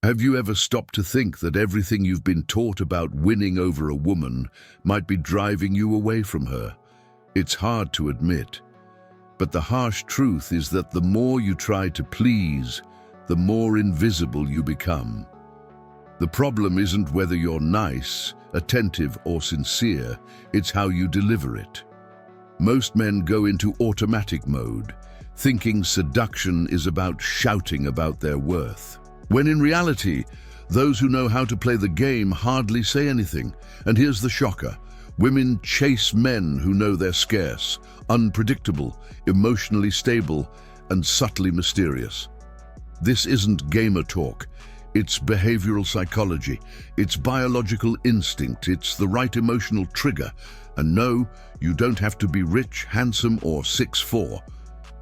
Have you ever stopped to think that everything you've been taught about winning over a woman might be driving you away from her? It's hard to admit, but the harsh truth is that the more you try to please, the more invisible you become. The problem isn't whether you're nice, attentive, or sincere, it's how you deliver it. Most men go into automatic mode, thinking seduction is about shouting about their worth. When in reality, those who know how to play the game hardly say anything. And here's the shocker. Women chase men who know they're scarce, unpredictable, emotionally stable, and subtly mysterious. This isn't gamer talk. It's behavioral psychology. It's biological instinct. It's the right emotional trigger. And no, you don't have to be rich, handsome, or 6'4".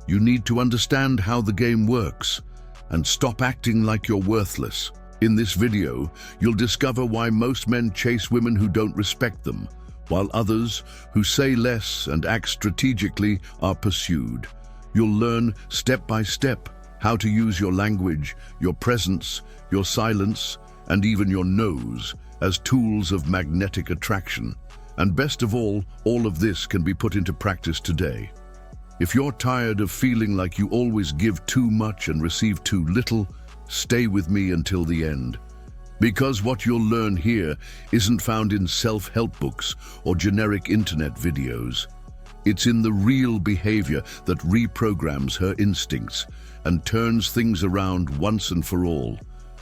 You need to understand how the game works and stop acting like you're worthless. In this video, you'll discover why most men chase women who don't respect them, while others, who say less and act strategically, are pursued. You'll learn step by step how to use your language, your presence, your silence, and even your nose as tools of magnetic attraction. And best of all of this can be put into practice today. If you're tired of feeling like you always give too much and receive too little, stay with me until the end. Because what you'll learn here isn't found in self-help books or generic internet videos. It's in the real behavior that reprograms her instincts and turns things around once and for all.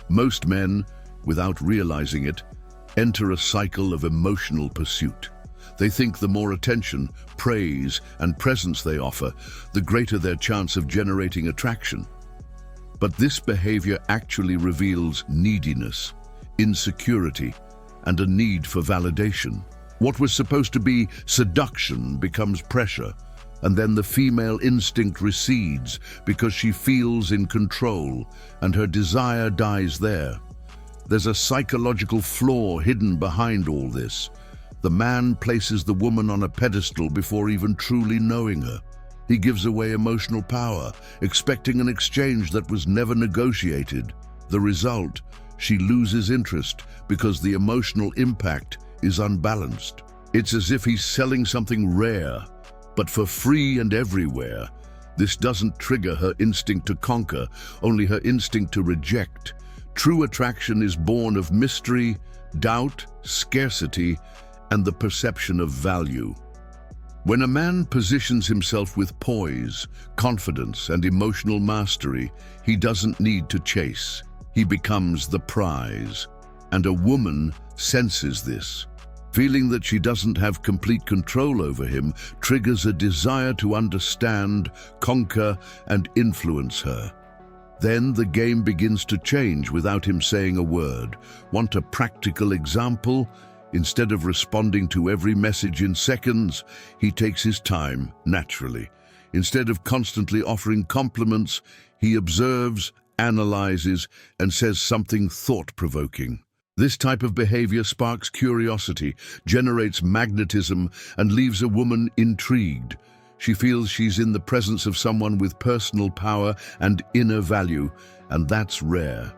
Most men, without realizing it, enter a cycle of emotional pursuit. They think the more attention, praise, and presence they offer, the greater their chance of generating attraction. But this behavior actually reveals neediness, insecurity, and a need for validation. What was supposed to be seduction becomes pressure, and then the female instinct recedes because she feels in control, and her desire dies there. There's a psychological flaw hidden behind all this. The man places the woman on a pedestal before even truly knowing her. He gives away emotional power, expecting an exchange that was never negotiated. The result, she loses interest because the emotional impact is unbalanced. It's as if he's selling something rare, but for free and everywhere. This doesn't trigger her instinct to conquer, only her instinct to reject. True attraction is born of mystery, doubt, scarcity, and the perception of value. When a man positions himself with poise, confidence, and emotional mastery, he doesn't need to chase. He becomes the prize. And a woman senses this. Feeling that she doesn't have complete control over him triggers a desire to understand, conquer, and influence her. Then the game begins to change without him saying a word. Want a practical example? Instead of responding to every message in seconds, he takes his time, naturally. Instead of constantly offering compliments, he observes, analyzes, and says something thought-provoking. This type of behavior sparks curiosity, generates magnetism, and leaves a woman intrigued. She feels she's in the presence of someone with personal power and inner value, and that's rare.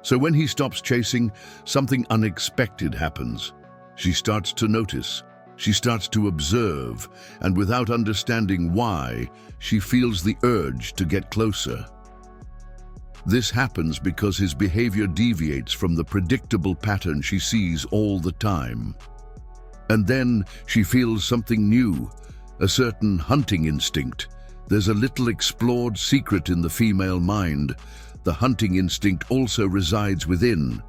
So when he stops chasing, something unexpected happens. She starts to notice, she starts to observe, and without understanding why, she feels the urge to get closer. This happens because his behavior deviates from the predictable pattern she sees all the time. And then she feels something new, a certain hunting instinct. There's a little explored secret in the female mind. The hunting instinct also resides within.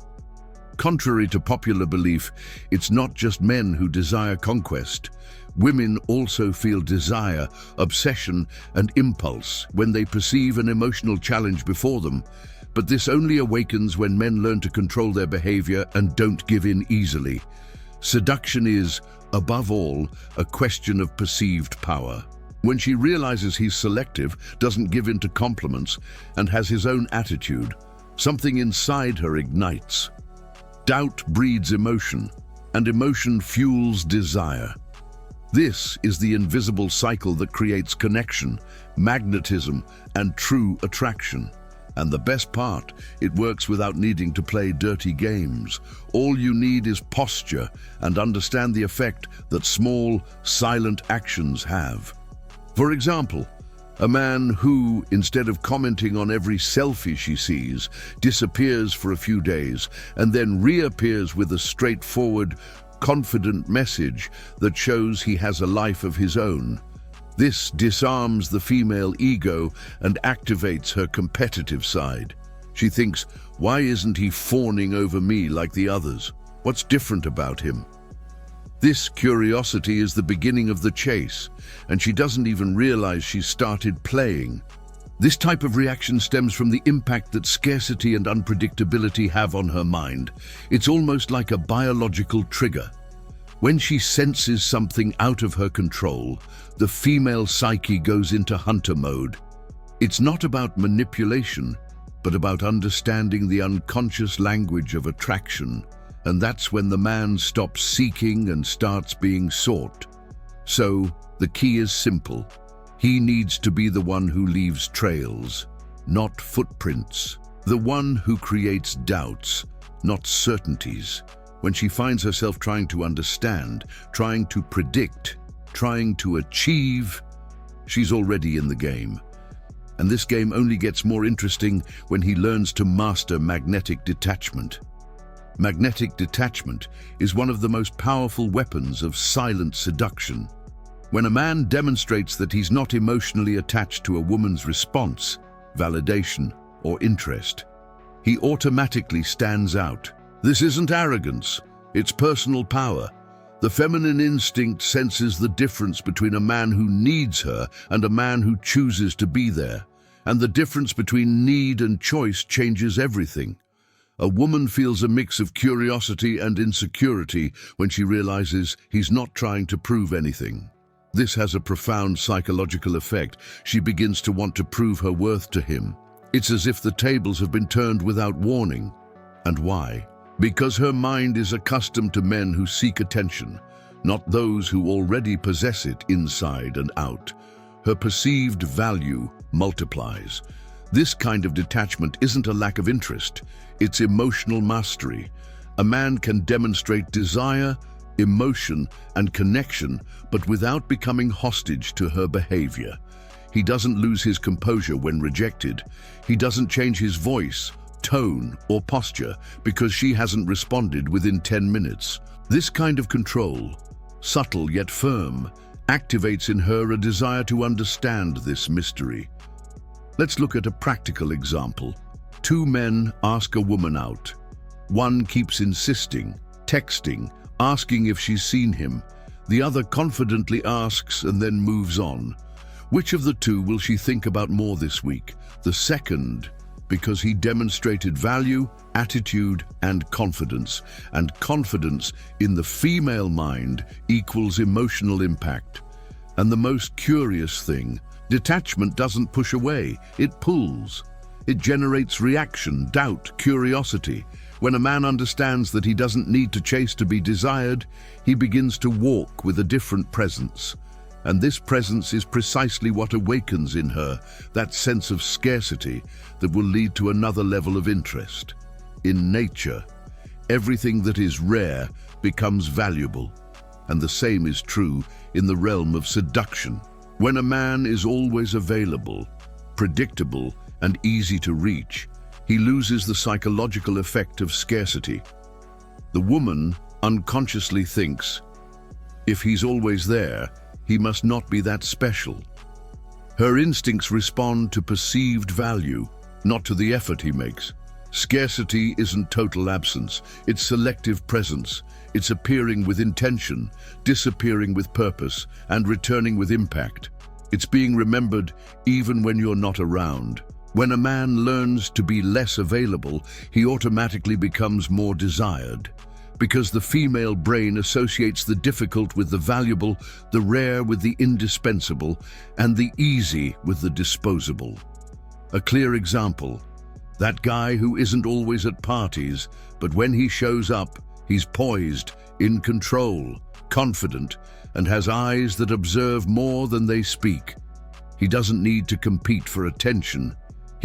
Contrary to popular belief, it's not just men who desire conquest. Women also feel desire, obsession, and impulse when they perceive an emotional challenge before them. But this only awakens when men learn to control their behavior and don't give in easily. Seduction is, above all, a question of perceived power. When she realizes he's selective, doesn't give in to compliments, and has his own attitude, something inside her ignites. Doubt breeds emotion, and emotion fuels desire. This is the invisible cycle that creates connection, magnetism, and true attraction. And the best part, it works without needing to play dirty games. All you need is posture and understand the effect that small, silent actions have. For example, a man who, instead of commenting on every selfie she sees, disappears for a few days and then reappears with a straightforward, confident message that shows he has a life of his own. This disarms the female ego and activates her competitive side. She thinks, why isn't he fawning over me like the others? What's different about him? This curiosity is the beginning of the chase, and she doesn't even realize she's started playing. This type of reaction stems from the impact that scarcity and unpredictability have on her mind. It's almost like a biological trigger. When she senses something out of her control, the female psyche goes into hunter mode. It's not about manipulation, but about understanding the unconscious language of attraction. And that's when the man stops seeking and starts being sought. So, the key is simple. He needs to be the one who leaves trails, not footprints. The one who creates doubts, not certainties. When she finds herself trying to understand, trying to predict, trying to achieve, she's already in the game. And this game only gets more interesting when he learns to master magnetic detachment. Magnetic detachment is one of the most powerful weapons of silent seduction. When a man demonstrates that he's not emotionally attached to a woman's response, validation, or interest, he automatically stands out. This isn't arrogance, it's personal power. The feminine instinct senses the difference between a man who needs her and a man who chooses to be there. And the difference between need and choice changes everything. A woman feels a mix of curiosity and insecurity when she realizes he's not trying to prove anything. This has a profound psychological effect. She begins to want to prove her worth to him. It's as if the tables have been turned without warning. And why? Because her mind is accustomed to men who seek attention, not those who already possess it inside and out. Her perceived value multiplies. This kind of detachment isn't a lack of interest, it's emotional mastery. A man can demonstrate desire, emotion, and connection, but without becoming hostage to her behavior. He doesn't lose his composure when rejected. He doesn't change his voice, tone, or posture because she hasn't responded within 10 minutes. This kind of control, subtle yet firm, activates in her a desire to understand this mystery. Let's look at a practical example. Two men ask a woman out. One keeps insisting, texting, asking if she's seen him. The other confidently asks and then moves on. Which of the two will she think about more this week? The second, because he demonstrated value, attitude, and confidence. And confidence in the female mind equals emotional impact. And the most curious thing, detachment doesn't push away, it pulls. It generates reaction, doubt, curiosity. When a man understands that he doesn't need to chase to be desired, he begins to walk with a different presence. And this presence is precisely what awakens in her that sense of scarcity that will lead to another level of interest. In nature, everything that is rare becomes valuable. And the same is true in the realm of seduction. When a man is always available, predictable, and easy to reach, he loses the psychological effect of scarcity. The woman unconsciously thinks, if he's always there, he must not be that special. Her instincts respond to perceived value, not to the effort he makes. Scarcity isn't total absence, it's selective presence. It's appearing with intention, disappearing with purpose, and returning with impact. It's being remembered even when you're not around. When a man learns to be less available, he automatically becomes more desired. Because the female brain associates the difficult with the valuable, the rare with the indispensable, and the easy with the disposable. A clear example, that guy who isn't always at parties, but when he shows up, he's poised, in control, confident, and has eyes that observe more than they speak. He doesn't need to compete for attention.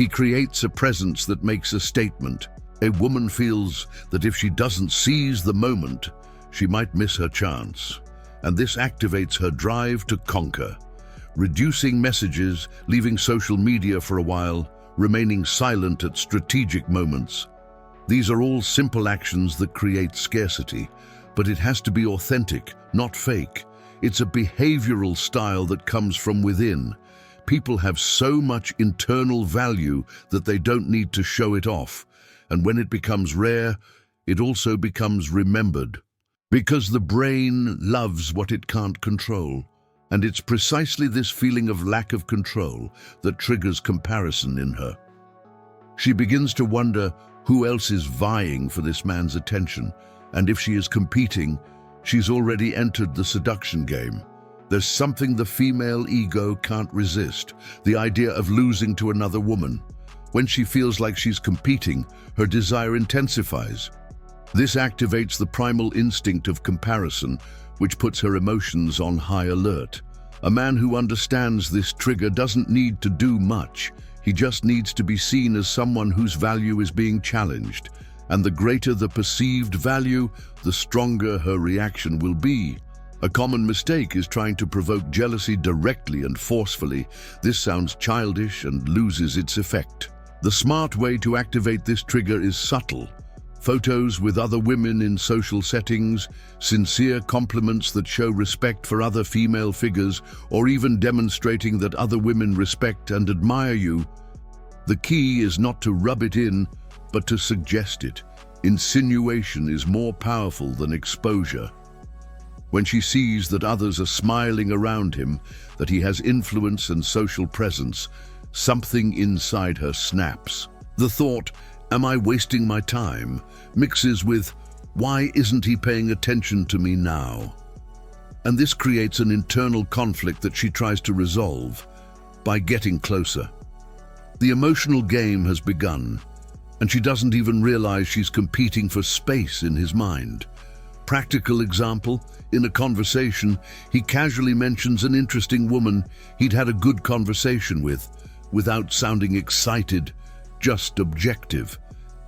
He creates a presence that makes a statement. A woman feels that if she doesn't seize the moment, she might miss her chance. And this activates her drive to conquer. Reducing messages, leaving social media for a while, remaining silent at strategic moments. These are all simple actions that create scarcity, but it has to be authentic, not fake. It's a behavioral style that comes from within. People have so much internal value that they don't need to show it off. And when it becomes rare, it also becomes remembered. Because the brain loves what it can't control. And it's precisely this feeling of lack of control that triggers comparison in her. She begins to wonder who else is vying for this man's attention, and if she is competing, she's already entered the seduction game. There's something the female ego can't resist, the idea of losing to another woman. When she feels like she's competing, her desire intensifies. This activates the primal instinct of comparison, which puts her emotions on high alert. A man who understands this trigger doesn't need to do much. He just needs to be seen as someone whose value is being challenged. And the greater the perceived value, the stronger her reaction will be. A common mistake is trying to provoke jealousy directly and forcefully. This sounds childish and loses its effect. The smart way to activate this trigger is subtle. Photos with other women in social settings, sincere compliments that show respect for other female figures, or even demonstrating that other women respect and admire you. The key is not to rub it in, but to suggest it. Insinuation is more powerful than exposure. When she sees that others are smiling around him, that he has influence and social presence, something inside her snaps. The thought, "Am I wasting my time?" mixes with, "Why isn't he paying attention to me now?" And this creates an internal conflict that she tries to resolve by getting closer. The emotional game has begun, and she doesn't even realize she's competing for space in his mind. Practical example, in a conversation, he casually mentions an interesting woman he'd had a good conversation with, without sounding excited, just objective.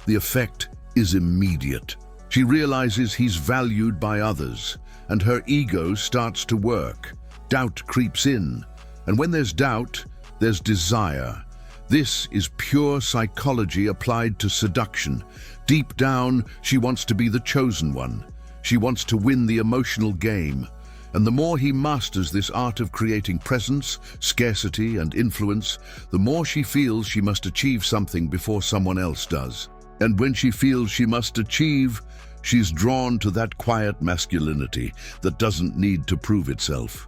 The effect is immediate. She realizes he's valued by others, and her ego starts to work. Doubt creeps in, and when there's doubt, there's desire. This is pure psychology applied to seduction. Deep down, she wants to be the chosen one. She wants to win the emotional game. And the more he masters this art of creating presence, scarcity, and influence, the more she feels she must achieve something before someone else does. And when she feels she must achieve, she's drawn to that quiet masculinity that doesn't need to prove itself.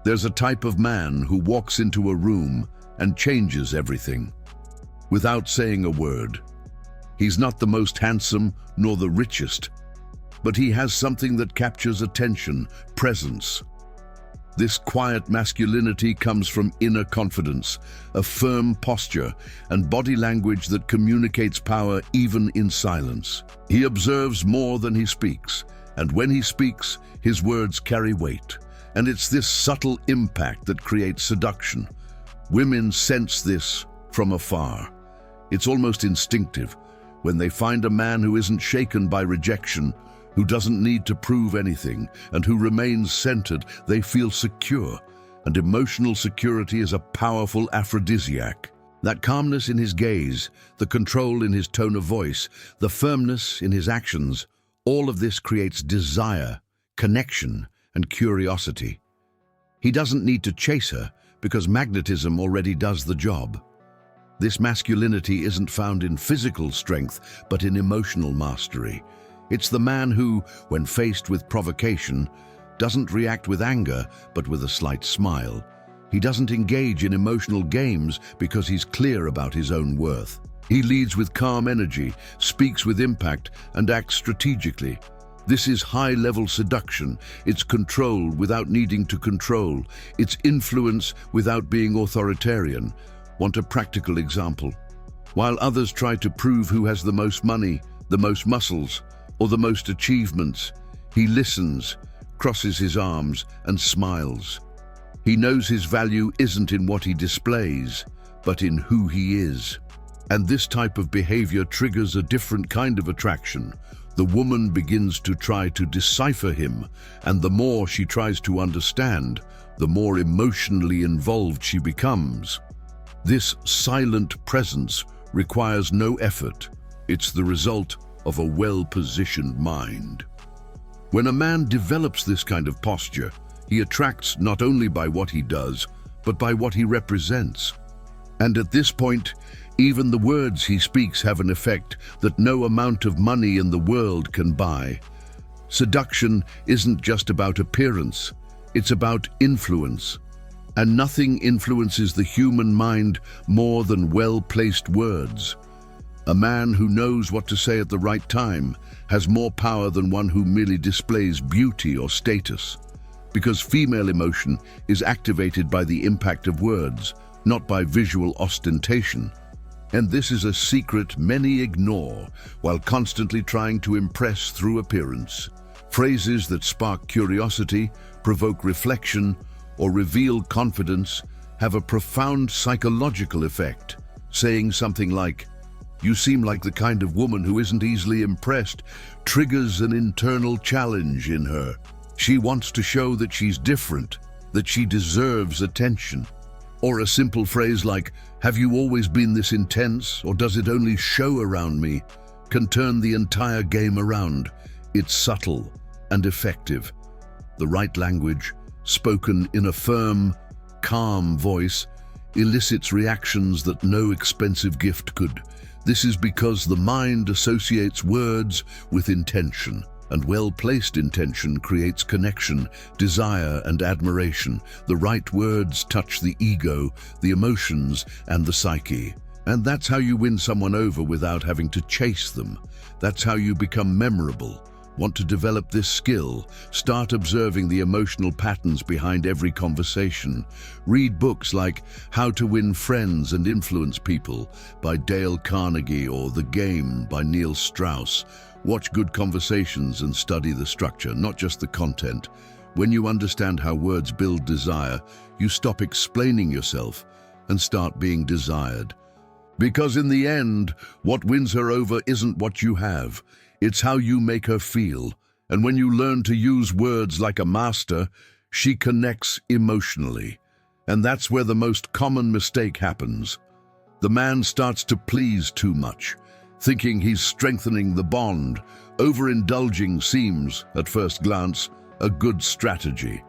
There's a type of man who walks into a room and changes everything, without saying a word. He's not the most handsome nor the richest, but he has something that captures attention, presence. This quiet masculinity comes from inner confidence, a firm posture, and body language that communicates power even in silence. He observes more than he speaks, and when he speaks, his words carry weight. And it's this subtle impact that creates seduction. Women sense this from afar. It's almost instinctive. When they find a man who isn't shaken by rejection, who doesn't need to prove anything, and who remains centered, they feel secure. And emotional security is a powerful aphrodisiac. That calmness in his gaze, the control in his tone of voice, the firmness in his actions, all of this creates desire, connection, and curiosity. He doesn't need to chase her, because magnetism already does the job. This masculinity isn't found in physical strength, but in emotional mastery. It's the man who, when faced with provocation, doesn't react with anger, but with a slight smile. He doesn't engage in emotional games because he's clear about his own worth. He leads with calm energy, speaks with impact, and acts strategically. This is high-level seduction. It's control without needing to control. It's influence without being authoritarian. Want a practical example? While others try to prove who has the most money, the most muscles, or the most achievements, he listens, crosses his arms, and smiles. He knows his value isn't in what he displays, but in who he is. And this type of behavior triggers a different kind of attraction. The woman begins to try to decipher him, and the more she tries to understand, the more emotionally involved she becomes. This silent presence requires no effort. It's the result of a well-positioned mind. When a man develops this kind of posture, he attracts not only by what he does, but by what he represents. And at this point, even the words he speaks have an effect that no amount of money in the world can buy. Seduction isn't just about appearance, it's about influence. And nothing influences the human mind more than well-placed words. A man who knows what to say at the right time has more power than one who merely displays beauty or status. Because female emotion is activated by the impact of words, not by visual ostentation. And this is a secret many ignore while constantly trying to impress through appearance. Phrases that spark curiosity, provoke reflection, or reveal confidence have a profound psychological effect. Saying something like, "You seem like the kind of woman who isn't easily impressed," triggers an internal challenge in her. She wants to show that she's different, that she deserves attention. Or a simple phrase like, "Have you always been this intense, or does it only show around me?" can turn the entire game around. It's subtle and effective. The right language, spoken in a firm, calm voice, elicits reactions that no expensive gift could. This is because the mind associates words with intention, and well-placed intention creates connection, desire, and admiration. The right words touch the ego, the emotions, and the psyche. And that's how you win someone over without having to chase them. That's how you become memorable. Want to develop this skill? Start observing the emotional patterns behind every conversation. Read books like How to Win Friends and Influence People by Dale Carnegie or The Game by Neil Strauss. Watch good conversations and study the structure, not just the content. When you understand how words build desire, you stop explaining yourself and start being desired. Because in the end, what wins her over isn't what you have. It's how you make her feel. And when you learn to use words like a master, she connects emotionally. And that's where the most common mistake happens. The man starts to please too much, thinking he's strengthening the bond. Overindulging seems, at first glance, a good strategy.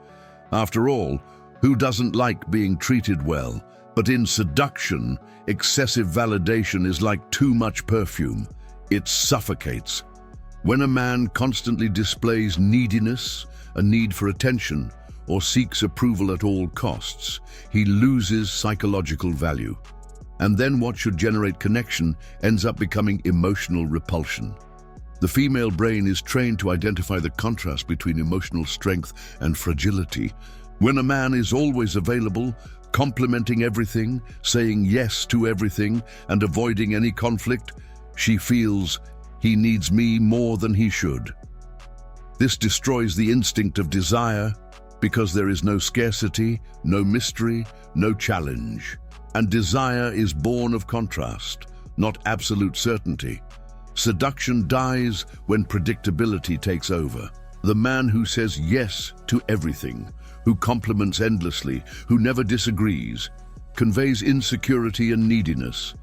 After all, who doesn't like being treated well? But in seduction, excessive validation is like too much perfume. It suffocates. When a man constantly displays neediness, a need for attention, or seeks approval at all costs, he loses psychological value. And then what should generate connection ends up becoming emotional repulsion. The female brain is trained to identify the contrast between emotional strength and fragility. When a man is always available, complimenting everything, saying yes to everything, and avoiding any conflict, she feels he needs me more than he should. This destroys the instinct of desire because there is no scarcity, no mystery, no challenge. And desire is born of contrast, not absolute certainty. Seduction dies when predictability takes over. The man who says yes to everything, who compliments endlessly, who never disagrees, conveys insecurity and neediness.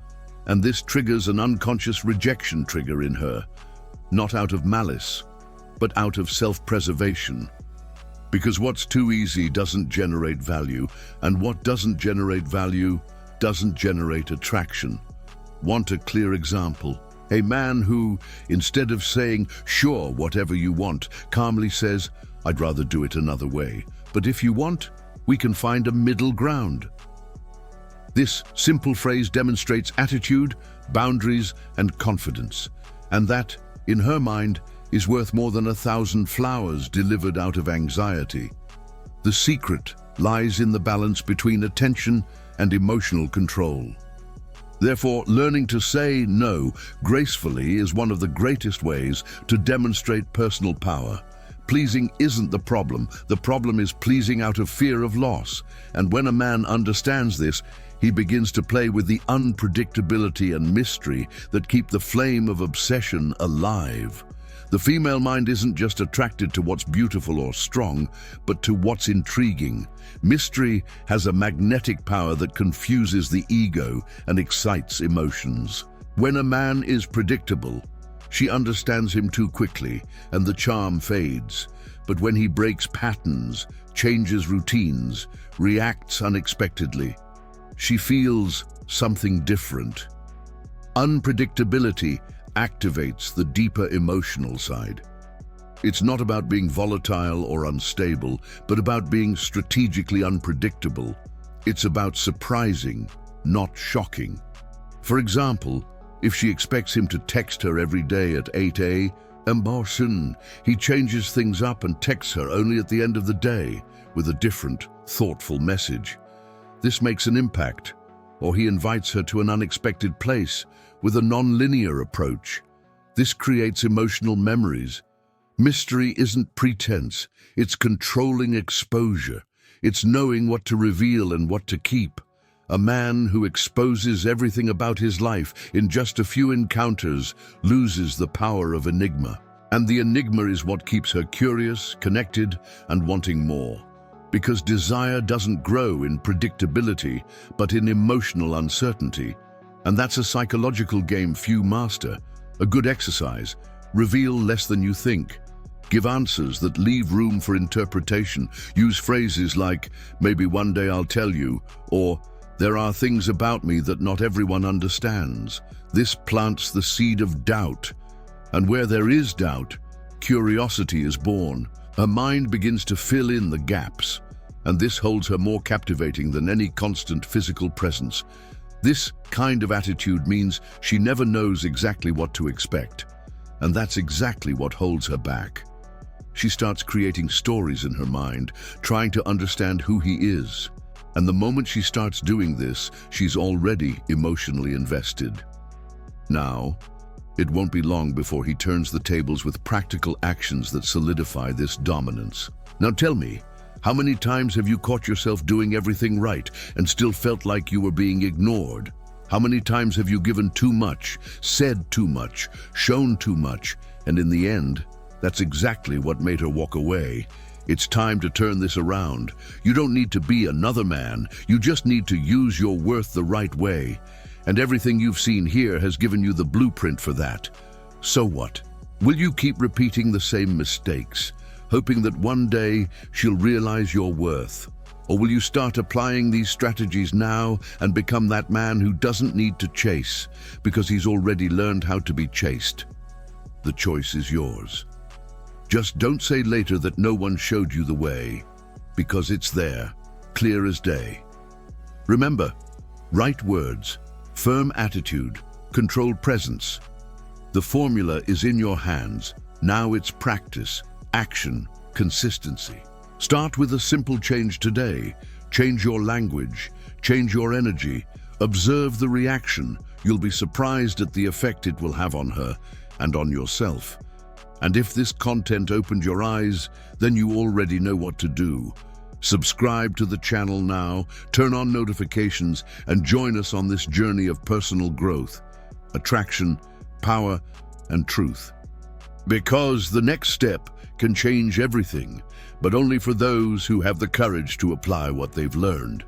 And this triggers an unconscious rejection trigger in her, not out of malice, but out of self-preservation. Because what's too easy doesn't generate value, and what doesn't generate value doesn't generate attraction. Want a clear example? A man who, instead of saying, "Sure, whatever you want," calmly says, "I'd rather do it another way. But if you want, we can find a middle ground." This simple phrase demonstrates attitude, boundaries, and confidence. And that, in her mind, is worth more than 1,000 flowers delivered out of anxiety. The secret lies in the balance between attention and emotional control. Therefore, learning to say no gracefully is one of the greatest ways to demonstrate personal power. Pleasing isn't the problem is pleasing out of fear of loss. And when a man understands this, he begins to play with the unpredictability and mystery that keep the flame of obsession alive. The female mind isn't just attracted to what's beautiful or strong, but to what's intriguing. Mystery has a magnetic power that confuses the ego and excites emotions. When a man is predictable, she understands him too quickly, and the charm fades. But when he breaks patterns, changes routines, reacts unexpectedly, she feels something different. Unpredictability activates the deeper emotional side. It's not about being volatile or unstable, but about being strategically unpredictable. It's about surprising, not shocking. For example, if she expects him to text her every day at 8 a.m, he changes things up and texts her only at the end of the day with a different, thoughtful message. This makes an impact. Or he invites her to an unexpected place with a non-linear approach. This creates emotional memories. Mystery isn't pretense, it's controlling exposure. It's knowing what to reveal and what to keep. A man who exposes everything about his life in just a few encounters loses the power of enigma. And the enigma is what keeps her curious, connected, and wanting more. Because desire doesn't grow in predictability, but in emotional uncertainty. And that's a psychological game few master. A good exercise: reveal less than you think. Give answers that leave room for interpretation. Use phrases like, "Maybe one day I'll tell you," or "There are things about me that not everyone understands." This plants the seed of doubt. And where there is doubt, curiosity is born. Her mind begins to fill in the gaps. And this holds her more captivating than any constant physical presence. This kind of attitude means she never knows exactly what to expect. And that's exactly what holds her back. She starts creating stories in her mind, trying to understand who he is. And the moment she starts doing this, she's already emotionally invested. Now, it won't be long before he turns the tables with practical actions that solidify this dominance. Now tell me, how many times have you caught yourself doing everything right and still felt like you were being ignored? How many times have you given too much, said too much, shown too much, and in the end, that's exactly what made her walk away? It's time to turn this around. You don't need to be another man. You just need to use your worth the right way. And everything you've seen here has given you the blueprint for that. So what? Will you keep repeating the same mistakes, hoping that one day she'll realize your worth? Or will you start applying these strategies now and become that man who doesn't need to chase because he's already learned how to be chased? The choice is yours. Just don't say later that no one showed you the way, because it's there, clear as day. Remember, right words, firm attitude, controlled presence. The formula is in your hands. Now it's practice, action, consistency. Start with a simple change today. Change your language, change your energy, observe the reaction. You'll be surprised at the effect it will have on her and on yourself. And if this content opened your eyes, then you already know what to do. Subscribe to the channel now, turn on notifications, and join us on this journey of personal growth, attraction, power, and truth. Because the next step can change everything, but only for those who have the courage to apply what they've learned.